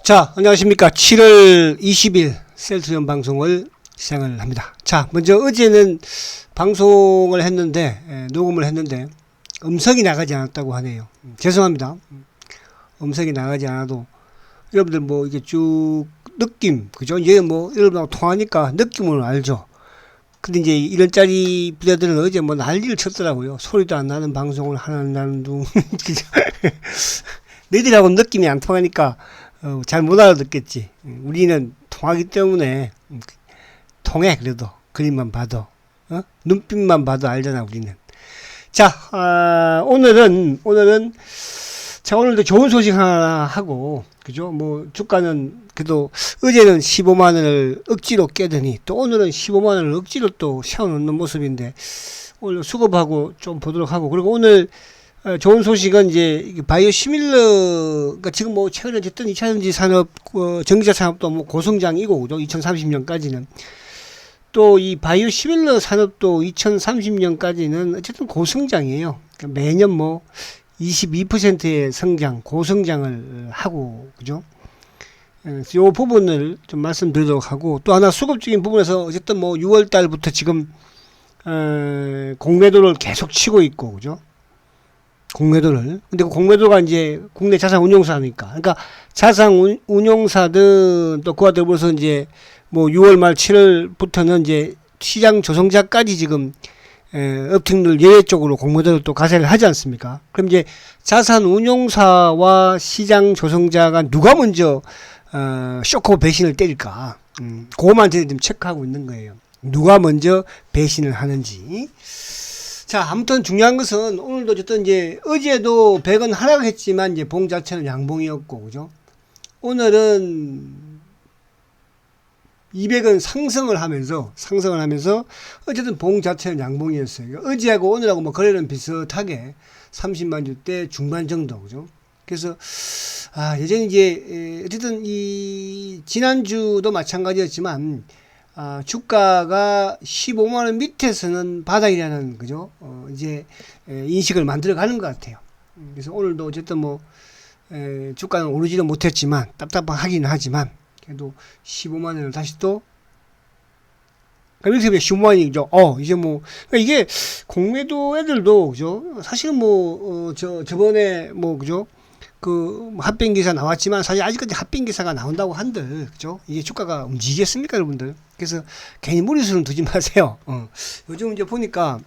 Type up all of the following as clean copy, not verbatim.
자, 안녕하십니까. 7월 20일 셀트리온 방송을 시작을 합니다. 자, 먼저 어제는 방송을 했는데, 녹음을 했는데, 음성이 나가지 않았다고 하네요. 죄송합니다. 음성이 나가지 않아도, 여러분들 뭐, 이게 쭉, 느낌, 그죠? 이제 뭐, 여러분하고 통하니까 느낌을 알죠? 근데 이제 이런 짜리 부자들은 어제 뭐 난리를 쳤더라고요. 소리도 안 나는 방송을 하는 둥. 너희들하고 느낌이 안 통하니까, 잘 못 알아듣겠지. 우리는 통하기 때문에 통해. 그래도 그림만 봐도 눈빛만 봐도 알잖아. 우리는. 자, 오늘은 자, 오늘도 좋은 소식 하나 하고, 그죠? 뭐 주가는 그래도 어제는 15만 원을 억지로 깨더니 또 오늘은 15만 원을 억지로 또 세워놓는 모습인데, 오늘 수급하고 좀 보도록 하고, 그리고 오늘 좋은 소식은 이제 바이오 시밀러, 그러니까 지금 뭐 최근에 어쨌든 2차전지 산업, 전기차 산업도 뭐 고성장이고, 그죠? 2030년까지는 또 이 바이오 시밀러 산업도 2030년까지는 어쨌든 고성장이에요. 그러니까 매년 뭐 22%의 성장, 고성장을 하고, 그죠? 요 부분을 좀 말씀드리도록 하고, 또 하나 수급적인 부분에서 어쨌든 뭐 6월 달부터 지금 공매도를 계속 치고 있고, 그죠? 공매도를. 근데 그 공매도가 이제 국내 자산 운용사니까. 그러니까 자산 운용사든 또 그와 더불어서 이제 뭐 6월 말 7월부터는 이제 시장 조성자까지 지금 업팅률 예외 쪽으로 공매도를 또 가세를 하지 않습니까? 그럼 이제 자산 운용사와 시장 조성자가 누가 먼저 쇼크 배신을 때릴까? 그거만 저희들 체크하고 있는 거예요. 누가 먼저 배신을 하는지. 자, 아무튼 중요한 것은 오늘도 어쨌든 이제 어제도 100원 하락했지만 이제 봉 자체는 양봉이었고, 그죠? 오늘은 200원 상승을 하면서 어쨌든 봉 자체는 양봉이었어요. 그러니까 어제하고 오늘하고 뭐 거래는 비슷하게 30만 주대 중반 정도, 그죠? 그래서 여전히 이제 어쨌든 이 지난주도 마찬가지였지만 주가가 15만원 밑에서는 바닥이라는, 그죠? 이제, 인식을 만들어 가는 것 같아요. 그래서 오늘도 어쨌든 뭐, 주가는 오르지는 못했지만, 답답하긴 하지만, 그래도 15만원을 다시 또, 그러니까 이렇게 15만원이죠. 이제 뭐, 그러니까 이게 공매도 애들도, 그죠? 사실은 뭐, 저번에 뭐, 그죠? 그 핫빈 기사 나왔지만 사실 아직까지 핫빈 기사가 나온다고 한들, 그죠? 이게 주가가 움직이겠습니까, 여러분들? 그래서 괜히 무리수는 두지 마세요. 요즘 이제 보니까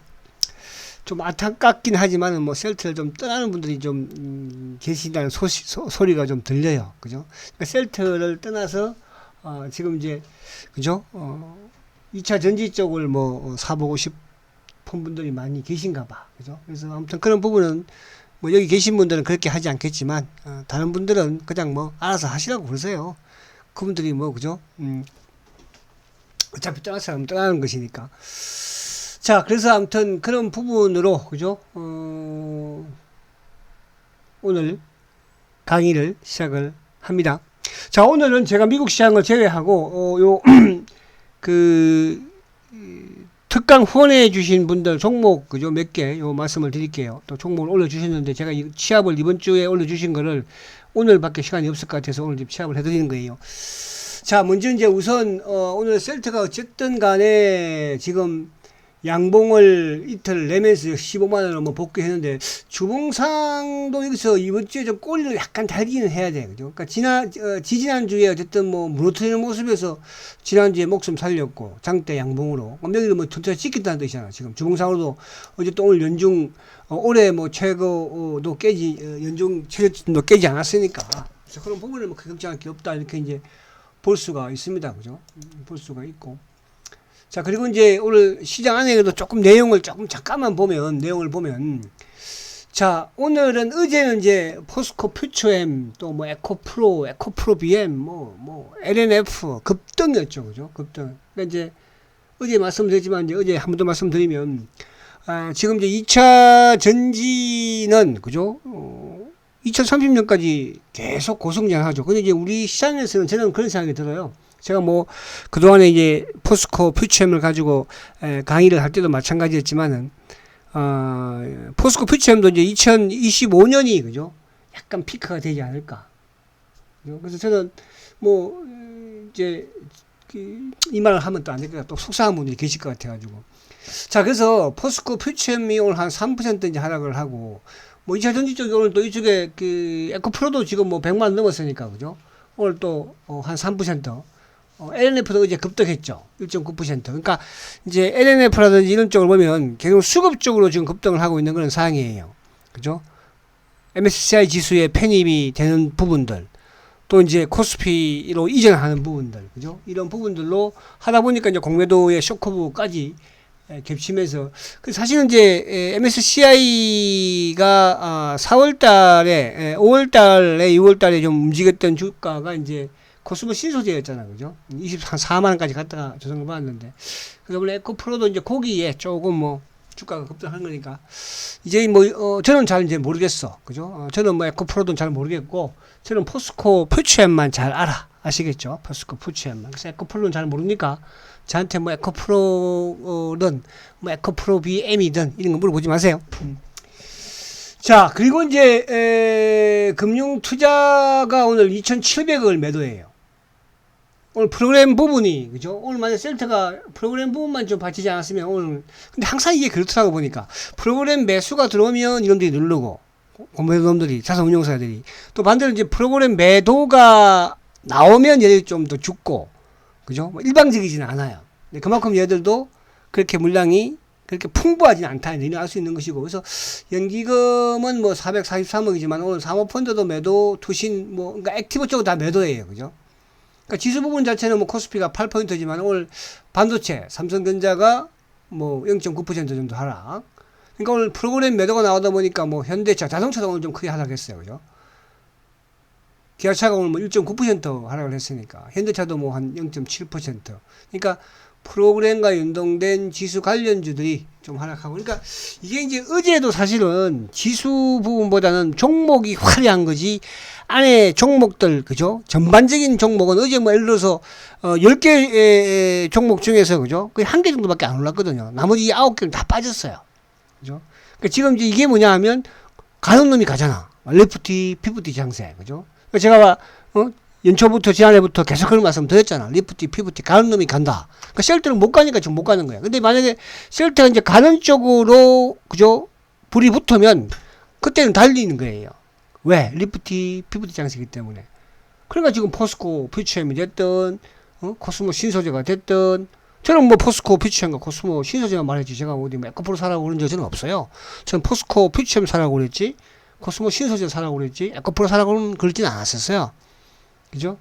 좀 안타깝긴 하지만은 뭐 셀트를 좀 떠나는 분들이 좀 계신다는 소리가 좀 들려요, 그죠? 그러니까 셀트를 떠나서 지금 이제, 그죠? 2차 전지 쪽을 뭐 사보고 싶은 분들이 많이 계신가-봐, 그죠? 그래서 아무튼 그런 부분은 뭐 여기 계신 분들은 그렇게 하지 않겠지만 다른 분들은 그냥 뭐 알아서 하시라고 그러세요. 그분들이 뭐, 그죠? 어차피 떠날 사람은 떠나는 것이니까. 자, 그래서 아무튼 그런 부분으로, 그죠? 오늘 강의를 시작을 합니다. 자, 오늘은 제가 미국 시장을 제외하고 특강 후원해 주신 분들 종목, 그죠? 몇 개 요 말씀을 드릴게요. 또 종목을 올려주셨는데 제가 취합을 이번 주에 올려주신 거를 오늘밖에 시간이 없을 것 같아서 오늘 취합을 해드리는 거예요. 자, 먼저 이제 우선 오늘 셀트가 어쨌든 간에 지금 양봉을 이틀 내면서 15만원을 뭐 복귀했는데, 주봉상도 여기서 이번 주에 좀 꼬리를 약간 달기는 해야 돼, 그죠? 그러니까 지지난주에 어쨌든 뭐 무너뜨리는 모습에서 지난주에 목숨 살렸고, 장대 양봉으로. 여기를 뭐 전체 찍겠다는 뜻이잖아, 지금. 주봉상으로도 어쨌든 오늘 연중, 올해 뭐 최고도 연중 최저점도 깨지 않았으니까. 그래서 그런 부분을 뭐 걱정할 게 없다, 이렇게 이제 볼 수가 있습니다, 그죠? 볼 수가 있고. 자, 그리고 이제 오늘 시장 안에도 조금 내용을 잠깐만 보면, 자, 오늘은 어제는 이제 포스코 퓨처엠, 또 뭐 에코프로 BM, 뭐 LNF 급등이었죠, 그죠? 급등. 그러니까 이제 어제 말씀드렸지만, 이제 어제 한 번 더 말씀드리면, 지금 이제 2차 전지는, 그죠? 2030년까지 계속 고성장하죠. 근데 이제 우리 시장에서는 저는 그런 생각이 들어요. 제가 뭐 그동안에 이제 포스코 퓨처엠을 가지고 강의를 할 때도 마찬가지였지만은 포스코 퓨처엠도 이제 2025년이, 그죠? 약간 피크가 되지 않을까. 그죠? 그래서 저는 뭐 이제 이 말을 하면 또 안 되니까 또 속상한 분들이 계실 것 같아가지고. 자, 그래서 포스코 퓨처엠이 오늘 한 3% 이제 하락을 하고, 뭐 2차 전지 쪽이 오늘 또 이쪽에 그 에코프로도 지금 뭐 100만 원 넘었으니까, 그죠? 오늘 또 한 3%. LNF도 어제 급등했죠. 1.9%. 그러니까 이제 LNF라든지 이런 쪽을 보면 계속 수급 쪽으로 지금 급등을 하고 있는 그런 상황이에요. 그죠? MSCI 지수에 편입이 되는 부분들, 또 이제 코스피로 이전하는 부분들, 그죠? 이런 부분들로 하다 보니까 이제 공매도의 쇼커브까지 겹치면서, 사실은 이제 MSCI가 4월 달에, 5월 달에, 6월 달에 좀 움직였던 주가가 이제 코스모 신소재였잖아, 그죠? 24만 원까지 갔다가 조정을 받았는데, 그래서 원래 에코프로도 이제 거기에 조금 뭐 주가가 급등한 거니까 이제 뭐 저는 잘 이제 모르겠어, 그죠? 저는 뭐 에코프로도 잘 모르겠고, 저는 포스코 퓨처엠만 잘 아시겠죠? 포스코 퓨처엠만. 그래서 에코프로는 잘 모르니까 저한테 뭐 에코프로든 뭐 에코프로 BM이든 이런 거 물어보지 마세요. 자, 그리고 이제 금융 투자가 오늘 2,700억을 매도해요. 오늘 프로그램 부분이, 그죠? 오늘 만약 셀트가 프로그램 부분만 좀 받치지 않았으면 오늘, 근데 항상 이게 그렇더라고 보니까. 프로그램 매수가 들어오면 이놈들이 누르고, 공매도놈들이, 자산운용사들이. 또 반대로 이제 프로그램 매도가 나오면 얘들이 좀 더 죽고, 그죠? 뭐 일방적이지는 않아요. 근데 그만큼 얘들도 그렇게 물량이 그렇게 풍부하지는 않다. 이런 알 수 있는 것이고. 그래서 연기금은 뭐 443억이지만 오늘 사모펀드도 매도, 투신, 뭐, 그러니까 액티브 쪽은 다 매도예요. 그죠? 그러니까 지수 부분 자체는 뭐 코스피가 8%지만 오늘 반도체, 삼성전자가 뭐 0.9% 정도 하락. 그러니까 오늘 프로그램 매도가 나오다 보니까 뭐 현대차, 자동차도 오늘 좀 크게 하락했어요. 그죠? 기아차가 오늘 뭐 1.9% 하락을 했으니까. 현대차도 뭐 한 0.7%. 그러니까 프로그램과 연동된 지수 관련주들이 좀 하락하고. 그러니까 이게 이제 어제도 사실은 지수 부분보다는 종목이 화려한 거지. 안에 종목들, 그죠? 전반적인 종목은 어제 뭐 예를 들어서 10개 종목 중에서, 그죠? 거의 한 개 정도밖에 안 올랐거든요. 나머지 9개는 다 빠졌어요. 그죠? 그러니까 지금 이제 이게 뭐냐 하면 가는 놈이 가잖아. 레프티, 피프티 장세. 그죠? 그러니까 제가 연초부터 지난해부터 계속 그런 말씀 드렸잖아. 리프티, 피프티 가는 놈이 간다. 그러니까 셀트는 못 가니까 지금 못 가는 거야. 근데 만약에 셀트가 이제 가는 쪽으로, 그죠? 불이 붙으면 그때는 달리는 거예요. 왜? 리프티, 피프티 장세이기 때문에. 그러니까 지금 포스코 퓨처엠이 됐든, 코스모 신소재가 됐든, 저는 뭐 포스코 퓨처엠과 코스모 신소재만 말했지. 제가 어디 뭐 에코프로 사라고 그런 적은 없어요. 저는 포스코 퓨처엠 사라고 그랬지, 코스모 신소재 사라고 그랬지, 에코프로 사라고 그러진 않았었어요. 그죠?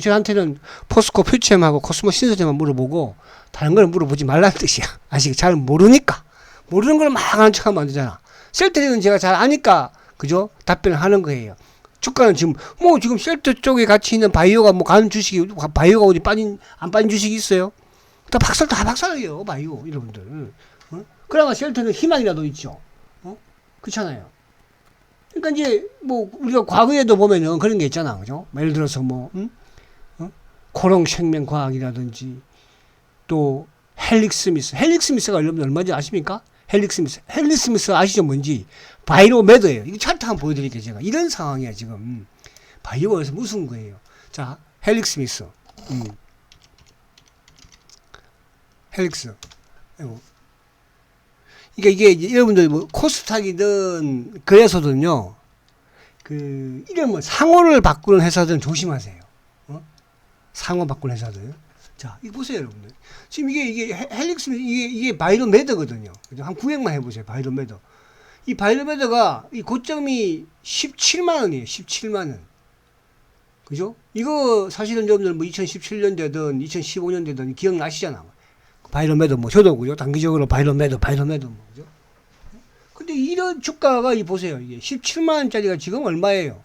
저한테는 포스코 퓨처엠하고 코스모 신소재만 물어보고, 다른 걸 물어보지 말라는 뜻이야. 아직 잘 모르니까. 모르는 걸 막 아는 척 하면 안 되잖아. 셀트리는 제가 잘 아니까, 그죠? 답변을 하는 거예요. 주가는 지금, 뭐, 지금 셀트 쪽에 같이 있는 바이오가 뭐 가는 주식이, 바이오가 어디 안 빠진 주식이 있어요? 다 박살이에요, 바이오, 여러분들. 그나마 셀트는 희망이라도 있죠. 그렇잖아요. 그러니까 이제, 뭐, 우리가 과거에도 보면은 그런 게 있잖아, 그죠? 예를 들어서 뭐, 코롱생명과학이라든지, 또, 헬릭스미스가 여러분들 얼마인지 아십니까? 헬릭스미스 아시죠? 뭔지. 바이오 매도예요. 이거 차트 한번 보여드릴게요, 제가. 이런 상황이야, 지금. 바이오에서 무슨 거예요? 자, 헬릭스미스. 헬릭스. 이게 여러분들 뭐 코스닥이든 그래서든요, 그 이름을 상호를 바꾸는 회사들은 조심하세요. 상호 바꾸는 회사들. 자, 이거 보세요, 여러분들. 지금 이게 헬릭스, 이게 바이오 매도거든요. 한 900만 해보세요, 바이오 매도. 이 바이오 매도가, 이 고점이 17만원이에요, 17만원. 그죠? 이거 사실은 여러분들 뭐 2017년 되든 2015년 되든 기억나시잖아. 바이오 매도, 뭐, 저도 그죠? 단기적으로 바이오 매도, 뭐, 그죠? 근데 이런 주가가, 보세요. 이게 17만원짜리가 지금 얼마예요?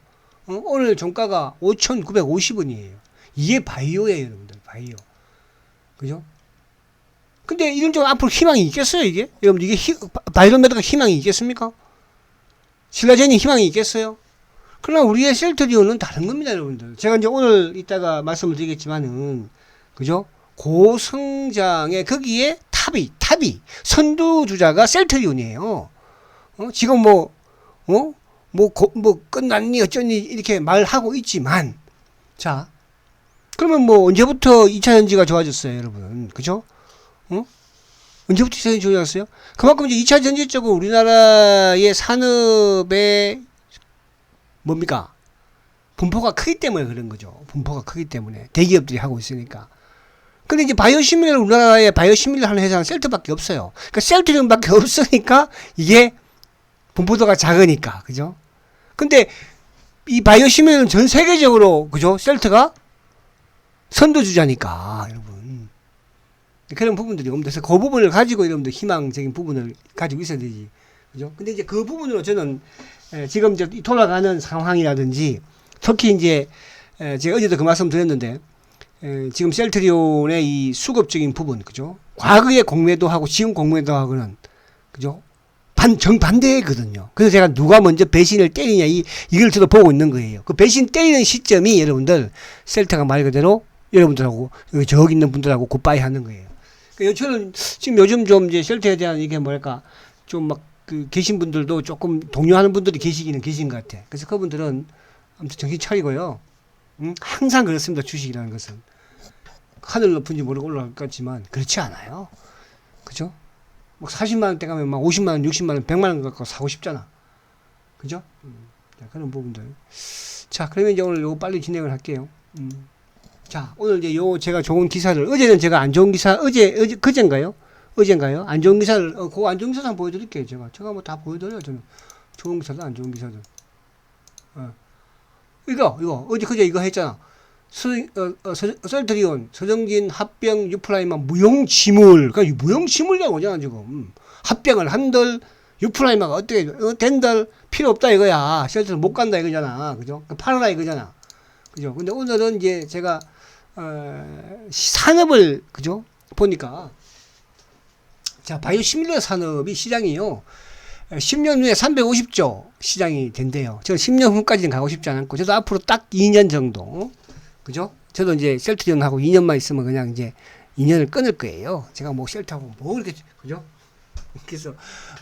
오늘 종가가 5,950원이에요. 이게 바이오예요, 여러분들, 바이오. 그죠? 근데 이런 쪽 앞으로 희망이 있겠어요, 이게? 여러분, 이게 바이오 매도가 희망이 있겠습니까? 신라젠이 희망이 있겠어요? 그러나 우리의 셀트리온은 다른 겁니다, 여러분들. 제가 이제 오늘 이따가 말씀을 드리겠지만은, 그죠? 고성장의 거기에 탑이 선두주자가 셀트리온이에요. 지금 끝났니 어쩌니 이렇게 말하고 있지만, 자, 그러면 뭐 언제부터 2차 전지가 좋아졌어요, 여러분? 그죠? 어? 언제부터 2차 전지 좋아졌어요? 그만큼 이제 2차 전지 쪽은 우리나라의 산업의 뭡니까? 분포가 크기 때문에 그런 거죠. 분포가 크기 때문에. 대기업들이 하고 있으니까. 근데 이제 바이오시밀러, 우리나라에 바이오시밀러 하는 회사는 셀트밖에 없어요. 그러니까 셀트리온밖에 없으니까 이게 분포도가 작으니까. 그죠? 근데 이 바이오시밀러는 전 세계적으로, 그죠? 셀트가 선도주자니까, 여러분. 그런 부분들이 없는데, 그래서 그 부분을 가지고 여러분들 희망적인 부분을 가지고 있어야 되지. 그죠? 근데 이제 그 부분으로 저는 지금 이제 돌아가는 상황이라든지, 특히 이제 제가 어제도 그 말씀 드렸는데, 지금 셀트리온의 이 수급적인 부분, 그죠? 과거의 공매도 하고 지금 공매도 하고는, 그죠? 정반대거든요. 그래서 제가 누가 먼저 배신을 때리냐, 이걸 저도 보고 있는 거예요. 그 배신 때리는 시점이 여러분들, 셀트가 말 그대로 여러분들하고, 저기 있는 분들하고 굿바이 하는 거예요. 그러니까 저는 지금 요즘 좀 이제 셀트에 대한 이게 뭐랄까, 좀 막, 계신 분들도 조금 동요하는 분들이 계시기는 계신 것 같아. 그래서 그분들은 아무튼 정신 차리고요. 항상 그렇습니다. 주식이라는 것은. 하늘 높은지 모르고 올라갈 것 같지만, 그렇지 않아요. 그죠? 막 40만원대 가면 막 50만원, 60만원, 100만원 갖고 사고 싶잖아. 그죠? 자, 그런 부분들. 자, 그러면 이제 오늘 요거 빨리 진행을 할게요. 자, 오늘 이제 제가 좋은 기사를, 어제는 제가 안 좋은 기사, 그젠가요? 안 좋은 기사를, 그거 안 좋은 기사 한번 보여드릴게요, 제가 뭐 다 보여드려요, 저는. 좋은 기사도 안 좋은 기사도. 그제 이거 했잖아. 셀트리온, 서정진, 합병, 유플라이만 무용지물. 그러니까 무용지물이라고 하잖아, 지금. 합병을 한들, 유플라이마가 어떻게, 된들, 필요 없다 이거야. 셀트를 못 간다 이거잖아. 그죠? 팔아라 이거잖아. 그죠? 근데 오늘은 이제 제가, 산업을, 그죠? 보니까. 자, 바이오시밀러 산업이 시장이요. 10년 후에 350조 시장이 된대요. 저 10년 후까지는 가고 싶지 않고, 저도 앞으로 딱 2년 정도. 그죠? 저도 이제 셀트리온하고 2년만 있으면 그냥 이제 2년을 끊을 거예요. 제가 뭐 셀트하고 뭐 이렇게, 그죠? 그래서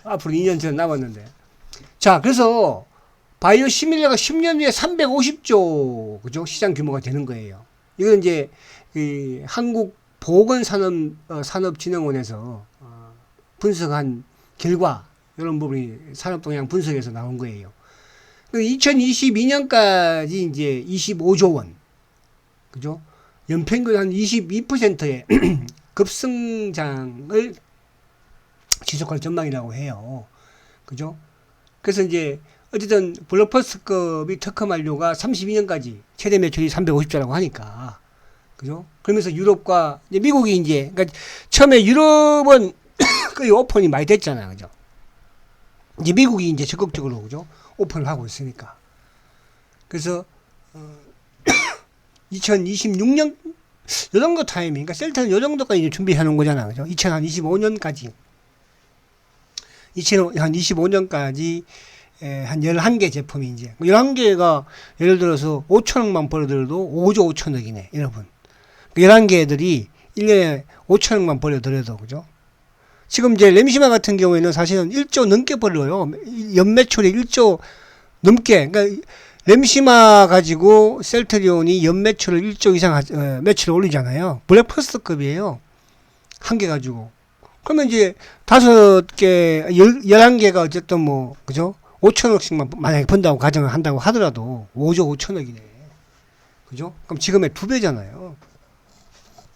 앞으로 2년 전 남았는데. 자, 그래서 바이오시밀러가 10년 후에 350조, 그죠? 시장 규모가 되는 거예요. 이건 이제 그 한국보건산업진흥원에서 분석한 결과, 이런 부분이 산업동향 분석에서 나온 거예요. 2022년까지 이제 25조 원, 그죠? 연평균 한 22%의 급성장을 지속할 전망이라고 해요. 그죠? 그래서 이제 어쨌든 블록버스터급이 특허만료가 32년까지 최대 매출이 350조라고 하니까, 그죠? 그러면서 유럽과 이제 미국이 이제, 그러니까 처음에 유럽은 거의 오픈이 많이 됐잖아요, 그죠? 이제 미국이 이제 적극적으로, 그죠? 오픈을 하고 있으니까. 그래서 2026년 요 정도 타이밍, 그러니까 셀트는 요 정도까지 이제 준비해 놓은 거잖아, 그죠? 2025년까지 한 11개 제품이 이제 11개가 예를 들어서 5천억만 벌어들여도 5조 5천억이네, 여러분. 11개들이 1년에 5천억만 벌어들여도, 그죠? 지금 이제 램시마 같은 경우에는 사실은 1조 넘게 벌어요. 연매출이 1조 넘게. 그러니까 램시마 가지고 셀트리온이 연매출을 1조 이상 매출을 올리잖아요. 블랙퍼스트급이에요. 한 개 가지고. 그러면 이제 5개, 11개가 어쨌든 뭐, 그죠? 5천억씩만 만약에 번다고 가정을 한다고 하더라도 5조 5천억이네. 그죠? 그럼 지금의 2배잖아요.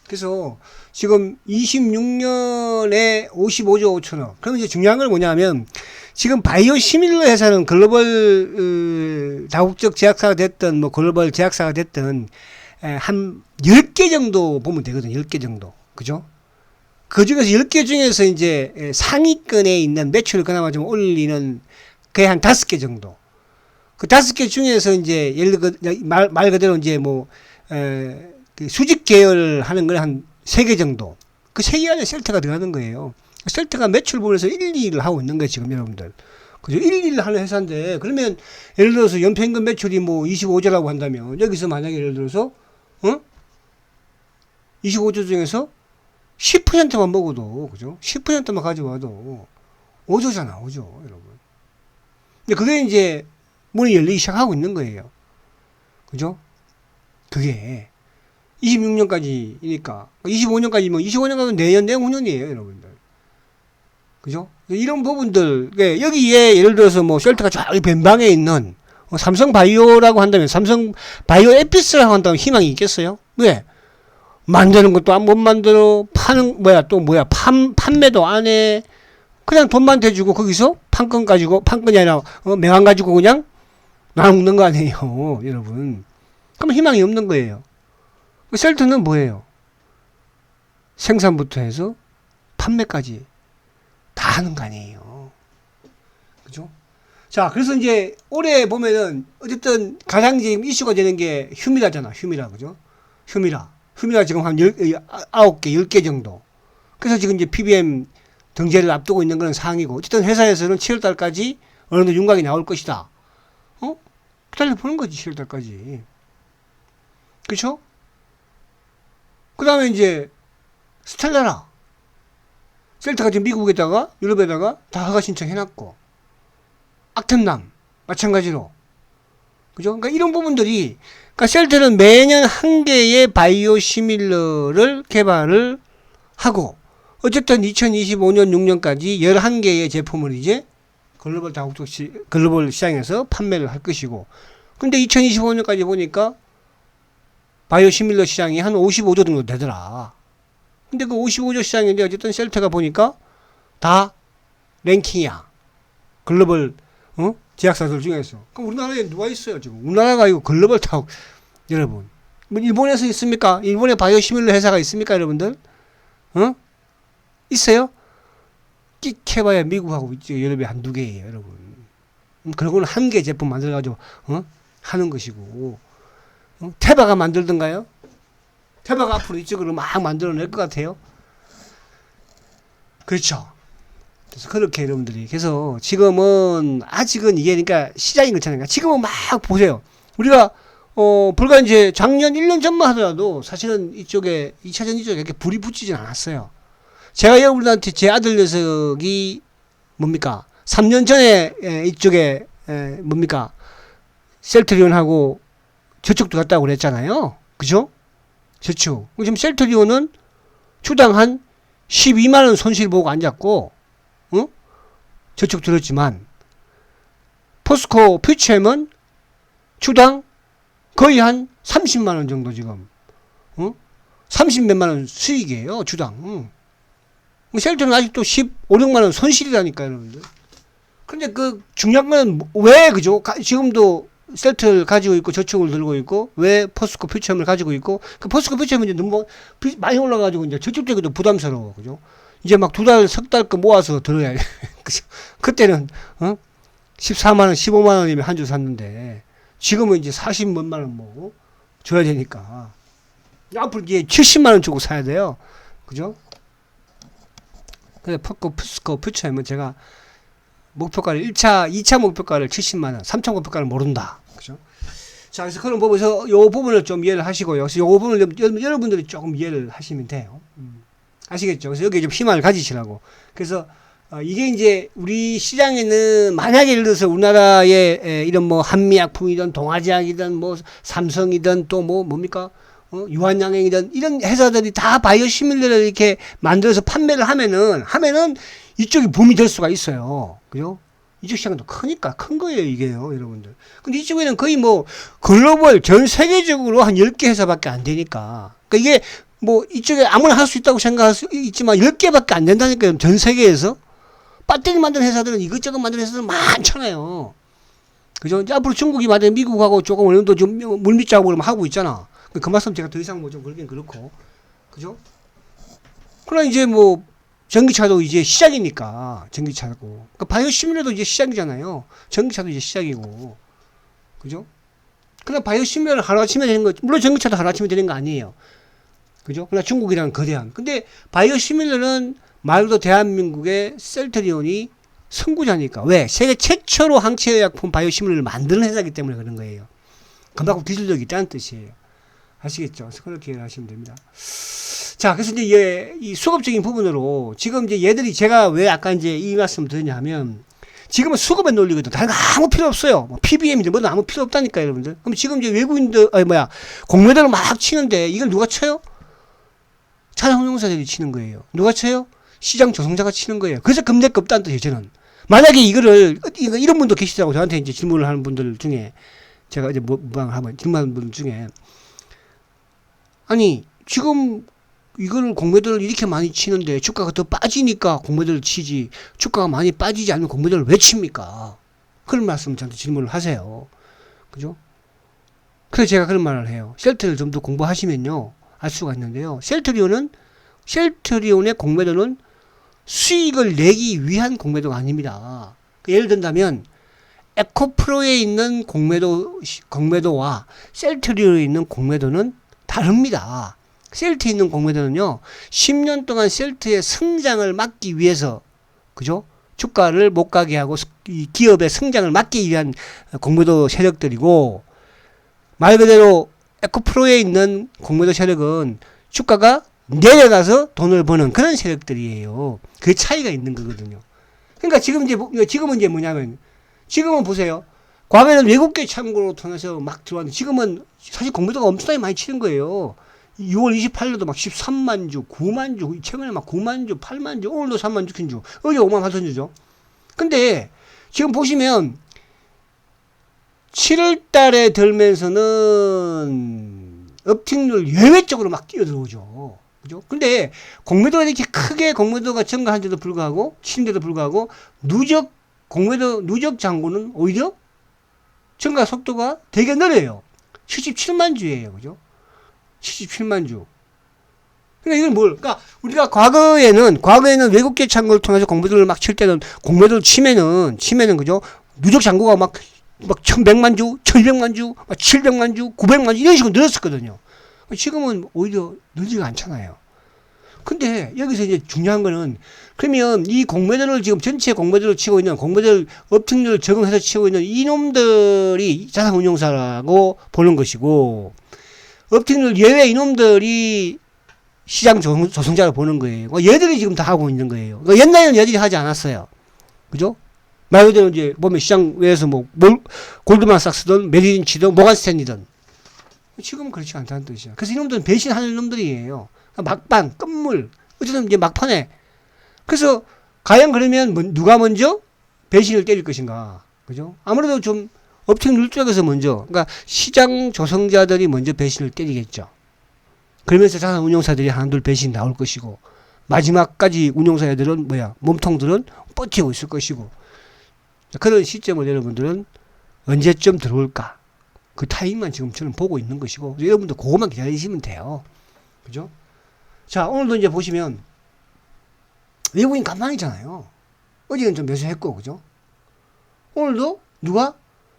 그래서 지금 26년에 55조 5천억. 그럼 이제 중요한 건 뭐냐면 지금 바이오시밀러 회사는 글로벌 다국적 제약사가 됐든 뭐 글로벌 제약사가 됐든 한 10개 정도 보면 되거든요. 10개 정도. 그죠? 그 중에서 10개 중에서 이제 상위권에 있는 매출을 그나마 좀 올리는 거의 한 5개 정도. 그 5개 중에서 이제 예를 들어 말 그대로 이제 뭐 수직 계열 하는 건 한 3개 정도. 그 3개 안에 셀트가 들어가는 거예요. 셀트가 매출 부분에서 1, 2위를 하고 있는 거예요, 지금 여러분들. 그죠? 1, 2위를 하는 회사인데, 그러면 예를 들어서 연평균 매출이 뭐 25조라고 한다면, 여기서 만약에 예를 들어서, 25조 중에서 10%만 먹어도, 그죠? 10%만 가져와도 5조잖아, 5조, 여러분. 근데 그게 이제 문이 열리기 시작하고 있는 거예요. 그죠? 그게 26년까지니까 25년까지면 25년까지 내년 내후년이에요, 여러분들. 그죠? 이런 부분들 여기에 예를 들어서 뭐 셀트가 쫙 변방에 있는 삼성 바이오라고 한다면 삼성 바이오 에피스라고 한다면 희망이 있겠어요? 왜? 만드는 것도 못 만들어, 파는 판매도 안 해. 그냥 돈만 대주고 거기서 판권 판권이 아니라 명함 가지고 그냥 나누는 거 아니에요, 여러분. 그럼 희망이 없는 거예요. 셀트는 뭐예요? 생산부터 해서 판매까지 다 하는 거 아니에요. 그죠? 자, 그래서 이제 올해 보면은 어쨌든 가장 지금 이슈가 되는 게 휴미라잖아. 휴미라, 그죠? 휴미라 지금 한 9개, 10개 정도. 그래서 지금 이제 PBM 등재를 앞두고 있는 그런 상황이고, 어쨌든 회사에서는 7월달까지 어느 정도 윤곽이 나올 것이다. 기다려보는 거지, 7월달까지. 그쵸? 그 다음에 이제 스텔라라. 셀트가 지금 미국에다가 유럽에다가 다 허가 신청해놨고, 악템남 마찬가지로. 그죠? 그러니까 이런 부분들이, 그러니까 셀트는 매년 한 개의 바이오 시밀러를 개발을 하고, 어쨌든 2025년 6년까지 11개의 제품을 이제 글로벌 시장에서 판매를 할 것이고, 근데 2025년까지 보니까 바이오 시밀러 시장이 한 55조 정도 되더라. 근데 그 55조 시장인데 어쨌든 셀트가 보니까 다 랭킹이야. 글로벌 제약사들 중에서. 그럼 우리나라에 누가 있어요 지금? 우리나라가 이거 글로벌 타고 여러분. 뭐 일본에서 있습니까? 일본에 바이오 시밀러 회사가 있습니까, 여러분들? 있어요? 끽해봐야 미국하고 유럽에 한두 개예요, 여러분. 그러고는 한 개 제품 만들어가지고 하는 것이고. 테바가 만들던가요? 테바가 앞으로 이쪽으로 막 만들어낼 것 같아요. 그렇죠. 그래서 그렇게 여러분들이. 그래서 지금은 아직은 이게 그러니까 시장인 거잖아요. 지금은 막 보세요. 우리가 불과 이제 작년 1년 전만 하더라도 사실은 이쪽에 2차전 이쪽에 이렇게 불이 붙이진 않았어요. 제가 여러분들한테 제 아들 녀석이 뭡니까? 3년 전에 이쪽에 뭡니까? 셀트리온하고 저쪽도 갔다고 그랬잖아요. 그죠? 저쪽. 지금 셀트리온은 주당 한 12만원 손실 보고 앉았고, 저쪽 들었지만, 포스코 퓨처엠은 주당 거의 한 30만원 정도 지금, 30몇만원 수익이에요, 주당. 셀트는 아직도 15, 6만원 손실이라니까요, 여러분들. 근데 그 중요한 건 왜, 그죠? 지금도 셀트를 가지고 있고 저축을 들고 있고 왜 포스코 퓨처엠을 가지고 있고 그 포스코 퓨처엠은 이제 너무 많이 올라가지고 이제 저쪽 되기도 부담스러워, 그죠? 이제 막 두 달, 석 달 거 모아서 들어야 그죠? 그때는 14만 원, 15만 원이면 한 주 샀는데 지금은 이제 40몇만 원 뭐 줘야 되니까 앞으로 이제 70만 원 주고 사야 돼요, 그죠? 그래서 포스코 퓨처엠은 제가 목표가를 2차 목표가를 70만 원, 3차 목표가를 모른다. 그죠? 자, 그래서 그런 부분에서 요 부분을 좀 이해를 하시고요. 그래서 요 부분을 여러분들이 조금 이해를 하시면 돼요. 아시겠죠? 그래서 여기에 좀 희망을 가지시라고. 그래서 이게 이제 우리 시장에는 만약에 예를 들어서 우리나라의 이런 뭐 한미약품이든 동아제약이든 뭐 삼성이든 또 뭐 뭡니까? 유한양행이든 이런 회사들이 다 바이오 시밀러를 이렇게 만들어서 판매를 하면은 이쪽이 붐이 될 수가 있어요. 그죠? 이쪽 시장도 크니까 큰 거예요, 이게요, 여러분들. 근데 이쪽에는 거의 뭐 글로벌 전 세계적으로 한 10개 회사밖에 안 되니까. 그러니까 이게 뭐 이쪽에 아무나 할 수 있다고 생각할 수 있지만 10개밖에 안 된다니까요, 전 세계에서. 배터리 만드는 회사들은 이것저것 만드는 회사들 많잖아요. 그죠? 이제 앞으로 중국이 만약 미국하고 조금 어느 정도 좀 물밑작업을 하고 있잖아. 그 말씀 제가 더 이상 뭐 좀 그러긴 그렇고. 그죠? 그러나 이제 뭐 전기차도 이제 시작이니까, 전기차고. 그러니까 바이오 시밀러도 이제 시작이잖아요. 전기차도 이제 시작이고. 그죠? 그러나 바이오 시밀러를 하루아침에 되는 거, 물론 전기차도 하루아침에 되는 거 아니에요. 그죠? 그러나 중국이랑 거대한. 근데 바이오 시밀러는 말 그대로 대한민국의 셀트리온이 선구자니까. 왜? 세계 최초로 항체의약품 바이오 시밀러를 만드는 회사이기 때문에 그런 거예요. 그만큼 기술력이 있다는 뜻이에요. 아시겠죠? 그래서 그렇게 하시면 됩니다. 자, 그래서 이제 이 수급적인 부분으로 지금 이제 얘들이 제가 왜 아까 이제 이 말씀 드리냐 하면 지금은 수급의 논리거든. 다른 거 아무 필요 없어요. 뭐 PBM이든 뭐든 아무 필요 없다니까, 여러분들. 그럼 지금 이제 외국인들, 공매도를 막 치는데 이걸 누가 쳐요? 자산운용사들이 치는 거예요. 누가 쳐요? 시장 조성자가 치는 거예요. 그래서 금리가 없다는 뜻이에요, 저는. 만약에 이런 분도 계시다고 저한테 이제 질문을 하는 분들 중에, 제가 이제 하면 질문하는 분들 중에, 아니, 지금 이거를 공매도를 이렇게 많이 치는데 주가가 더 빠지니까 공매도를 치지, 주가가 많이 빠지지 않으면 공매도를 왜 칩니까? 그런 말씀 저한테 질문을 하세요. 그죠? 그래서 제가 그런 말을 해요. 셀트를 좀 더 공부하시면요, 알 수가 있는데요. 셀트리온의 공매도는 수익을 내기 위한 공매도가 아닙니다. 예를 든다면 에코프로에 있는 공매도와 셀트리온에 있는 공매도는 다릅니다. 셀트에 있는 공매도는요, 10년 동안 셀트의 성장을 막기 위해서, 그죠? 주가를 못 가게 하고 이 기업의 성장을 막기 위한 공매도 세력들이고, 말 그대로 에코프로에 있는 공매도 세력은 주가가 내려가서 돈을 버는 그런 세력들이에요. 그 차이가 있는 거거든요. 그러니까 지금은 이제 뭐냐면, 지금은 보세요. 과거에는 외국계 참고로 통해서 막 들어왔는데, 지금은 사실 공매도가 엄청나게 많이 치는 거예요. 6월 28일도 막 13만 주, 9만 주, 최근에 막 9만 주, 8만 주, 오늘도 3만 6천 주, 어제 5만 8천 주죠. 근데 지금 보시면 7월 달에 들면서는 업팅률 예외적으로 막 뛰어들어오죠. 그죠? 근데 공매도가 이렇게 크게 공매도가 증가한데도 불구하고, 치는데도 불구하고, 누적 잔고는 오히려 증가 속도가 되게 느려요. 77만 주예요. 그죠? 77만 주. 그러니까 이건 그러니까 우리가 과거에는 외국계 창고를 통해서 공매도를 막 칠 때는, 공매도를 치면은, 그죠? 누적 잔고가 막 1100만 주, 1200만 주, 700만 주, 900만 주, 이런 식으로 늘었었거든요. 지금은 오히려 늘지가 않잖아요. 근데 여기서 이제 중요한 거는, 그러면 이 공매도를 지금 전체 공매도를 치고 있는, 공매도를 업팅률을 적용해서 치고 있는 이놈들이 자산운용사라고 보는 것이고, 업팅률 예외 이놈들이 시장 조성자를 보는 거예요. 얘들이 지금 다 하고 있는 거예요. 옛날에는 얘들이 하지 않았어요. 그죠? 말 그대로 이제 보면 시장 외에서 골드만삭스든 메리린치든 모간스탠리든, 지금은 그렇지 않다는 뜻이야. 그래서 이놈들은 배신하는 놈들이에요. 막판, 끝물, 어쨌든 이제 막판에. 그래서 과연 그러면 누가 먼저 배신을 때릴 것인가? 그죠? 아무래도 좀 업체률 쪽에서 먼저, 그러니까 시장 조성자들이 먼저 배신을 때리겠죠. 그러면서 자산운용사들이 한둘 배신 나올 것이고, 마지막까지 운용사 애들은 몸통들은 버티고 있을 것이고, 그런 시점을 여러분들은 언제쯤 들어올까? 그 타이밍만 지금 저는 보고 있는 것이고, 여러분도 그것만 기다리시면 돼요. 그죠? 자, 오늘도 이제 보시면 외국인 간만이잖아요. 어제는 좀 매수했고, 그죠? 오늘도 누가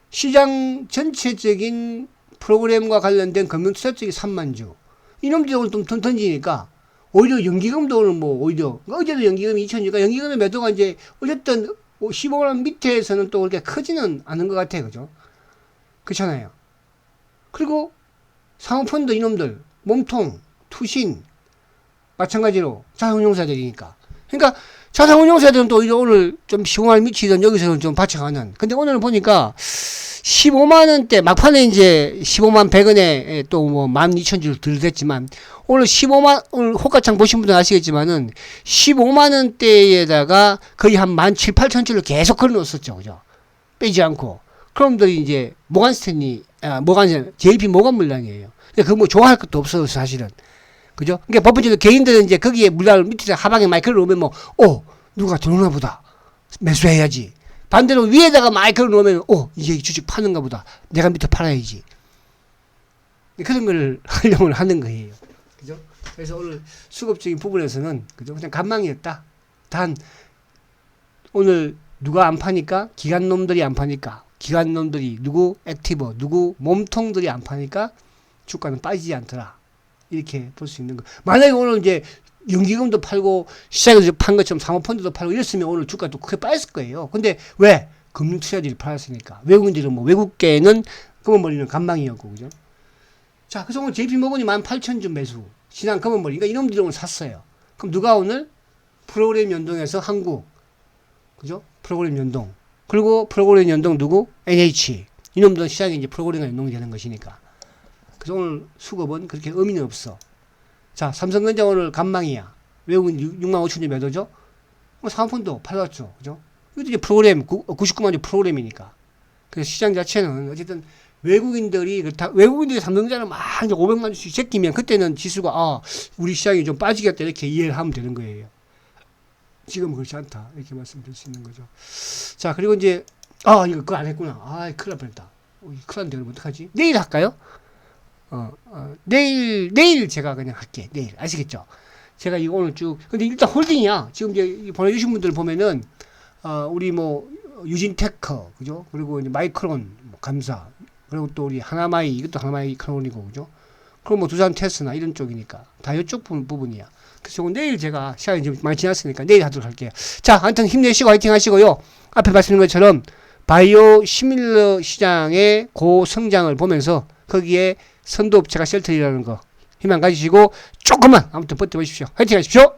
시장 전체적인 프로그램과 관련된 금융투자 쪽이 3만 주. 이놈들이 오늘 좀 던지니까, 오히려 연기금도 오늘 오히려, 어제도 연기금이 2천주니까 연기금의 매도가 이제, 어쨌든 15만 밑에서는 또 그렇게 크지는 않은 것 같아요. 그죠? 그렇잖아요. 그리고 사모펀드 이놈들, 몸통, 투신, 마찬가지로 자산운용사들이니까. 그러니까 자산운용사들은 또 오늘 좀 15만원 미치던 여기서는 좀 받쳐가는. 근데 오늘 보니까 15만원대, 막판에 이제 15만 100원에 또 12,000줄 들댔지만, 오늘 오늘 호가창 보신 분들 아시겠지만은 15만원대에다가 거의 한 17,000, 8,000줄을 계속 걸어 놓았었죠. 그죠? 빼지 않고. 그럼들이 이제 JP 모간 물량이에요. 근데 좋아할 것도 없어요, 사실은. 그죠? 그러니까 법인주도 개인들은 이제 거기에 물량을 밑에서 하방에 많이 걸어 놓으면 누가 들어오나 보다. 매수해야지. 반대로 위에다가 많이 걸어 놓으면, 이제 주식 파는가 보다. 내가 밑에 팔아야지. 그런 걸 활용을 하는 거예요. 그죠? 그래서 오늘 수급적인 부분에서는, 그죠? 그냥 간망이었다. 단, 오늘 누가 안 파니까? 기관놈들이 안 파니까. 기관놈들이, 누구 액티버, 누구 몸통들이 안 파니까 주가는 빠지지 않더라. 이렇게 볼 수 있는 거. 만약에 오늘 이제 연기금도 팔고 시장에서 판 것처럼 사모펀드도 팔고 이랬으면 오늘 주가도 크게 빠졌을 거예요. 근데 왜? 금융투자들이 팔았으니까. 외국인들은 외국계는 검은머리는 간망이었고, 그죠? 자, 그래서 오늘 JP모건이 18,000주 매수. 신한 검은머리. 그러니까 이놈들이 오늘 샀어요. 그럼 누가 오늘 프로그램 연동해서 한국, 그죠? 프로그램 연동. 그리고 프로그램 연동 누구? NH. 이놈들은 시장에 이제 프로그램과 연동이 되는 것이니까. 그래서 오늘 수급은 그렇게 의미는 없어. 자, 삼성전자 오늘 간망이야. 외국인 6만 5천 점 몇 호죠? 사은품도 팔았죠. 그죠? 이것도 이제 프로그램, 99만 주 프로그램이니까. 그래서 시장 자체는 어쨌든 외국인들이 그렇다, 외국인들이 삼성전자를 막 이제 500만 주씩 제끼면 그때는 지수가, 우리 시장이 좀 빠지겠다 이렇게 이해를 하면 되는 거예요. 지금은 그렇지 않다. 이렇게 말씀드릴 수 있는 거죠. 자, 그리고 이제, 이거 그거 안 했구나. 큰일 날 뻔했다. 큰일 났는데, 그럼 어떡하지? 내일 할까요? 내일 제가 그냥 할게. 내일. 아시겠죠? 제가 이거 오늘 쭉, 근데 일단 홀딩이야. 지금 이제 보내주신 분들 보면은, 우리 뭐, 유진테크, 그죠? 그리고 이제 마이크론, 감사. 그리고 또 우리 하나마이, 이것도 하나마이 크론이고, 그죠? 그럼 뭐 두산 테스나 이런 쪽이니까. 다 이쪽 부분이야. 그래서 내일 제가 시간이 좀 많이 지났으니까 내일 하도록 할게요. 자, 하여튼 힘내시고 화이팅 하시고요. 앞에 말씀드린 것처럼 바이오 시밀러 시장의 고성장을 보면서 거기에 선도업체가 셀트리라는 거 희망 가지시고 조금만 아무튼 버텨보십시오. 화이팅 하십시오.